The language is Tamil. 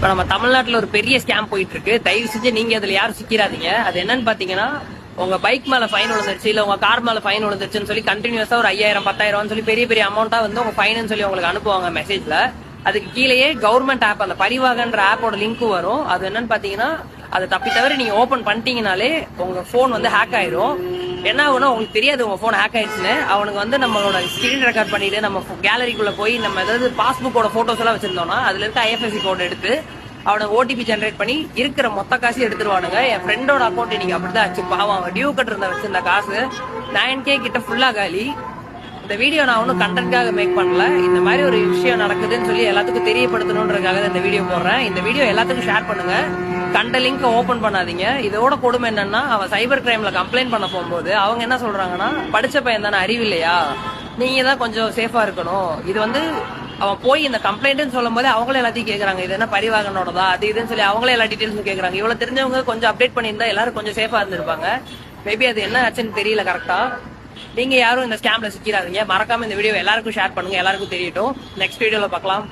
இப்போ நம்ம தமிழ்நாட்டில் ஒரு பெரிய ஸ்கேம் போயிட்டு இருக்கு. தயவு செஞ்சு நீங்க அதுல யாரும் சிக்கிறாதீங்க. அது என்னன்னு பாத்தீங்கன்னா, உங்க பைக் மேல ஃபைன் விழுந்துருச்சு இல்ல உங்க கார் மேல ஃபைன் விழுந்துருச்சுன்னு சொல்லி கண்டினியூஸா ஒரு 5000 10,000 சொல்லி பெரிய பெரிய அமௌண்டா வந்து உங்க ஃபைன் சொல்லி உங்களுக்கு அனுப்புவாங்க மெசேஜ்ல. அதுக்கு கீழேயே கவர்மெண்ட் ஆப் அந்த பரிவாகன்ற ஆப்போட லிங்க் வரும். அது என்னன்னு பாத்தீங்கன்னா, அதை தப்பி தவிர நீங்க ஓபன் பண்ணிட்டீங்கனாலே உங்க போன் வந்து ஹேக் ஆயிரும். என்ன ஆகுனா உங்களுக்கு தெரியாது உங்க போன் ஹேக் ஆயிடுச்சுன்னு. அவனுக்கு வந்து நம்மளோட ஸ்கிரீன் ரெக்கார்ட் பண்ணிட்டு நம்ம கேலரிக்குள்ள போய் நம்ம ஏதாவது பாஸ்புக்கோட போட்டோஸ் எல்லாம் வச்சிருந்தோம்னா அதுல இருக்க ஐஎஃப்எஸ்சி கோட் எடுத்து அவனுக்கு ஓடிபி ஜென்ரேட் பண்ணி இருக்கிற மொத்த காசு எடுத்துருவானுங்க. என் ஃப்ரெண்டோட அக்கௌண்ட் இன்னைக்கு அப்படிதான் ஆச்சு. பாவம் அவன் டியூ கட்டுறத வச்சிருந்த காசு 9K கிட்ட ஃபுல்லா காலி. இந்த வீடியோ நான் ஒன்றும் கண்டென்ட்காக மேக் பண்ணல. இந்த மாதிரி ஒரு விஷயம் நடக்குதுன்னு சொல்லி எல்லாத்துக்கும் தெரியப்படுத்தணுன்றதுக்காக இந்த வீடியோ போடுறேன். இந்த வீடியோ எல்லாத்துக்கும் ஷேர் பண்ணுங்க. கண்ட லிங்க் ஓபன் பண்ணாதீங்க. இதோட கொடுமை என்னன்னா, அவன் சைபர் கிரைம்ல கம்ப்ளைண்ட் பண்ண போகும்போது அவங்க என்ன சொல்றாங்கன்னா, படிச்ச பையன் தானே, அறிவில்லையா, நீங்க தான் கொஞ்சம் சேஃபா இருக்கணும். இது வந்து அவன் போய் இந்த கம்ப்ளைண்ட் சொல்லும் போது அவங்களே எல்லாத்தையும் கேக்குறாங்க, இது என்ன பரிவாகனோடதா அது இதுன்னு சொல்லி அவங்களே எல்லா டீடைல்ஸும் கேக்குறாங்க. இவ்வளவு தெரிஞ்சவங்க கொஞ்சம் அப்டேட் பண்ணியிருந்தா எல்லாரும் கொஞ்சம் சேஃபா இருந்திருப்பாங்க. மேபி அது என்ன ஆச்சுன்னு தெரியல கரெக்டா. நீங்க யாரும் இந்த ஸ்கேம்ல சிக்கிறாதீங்க. மறக்காம இந்த வீடியோ எல்லாருக்கும் ஷேர் பண்ணுங்க, எல்லாருக்கும் தெரியட்டும். நெக்ஸ்ட் வீடியோல பார்க்கலாம்.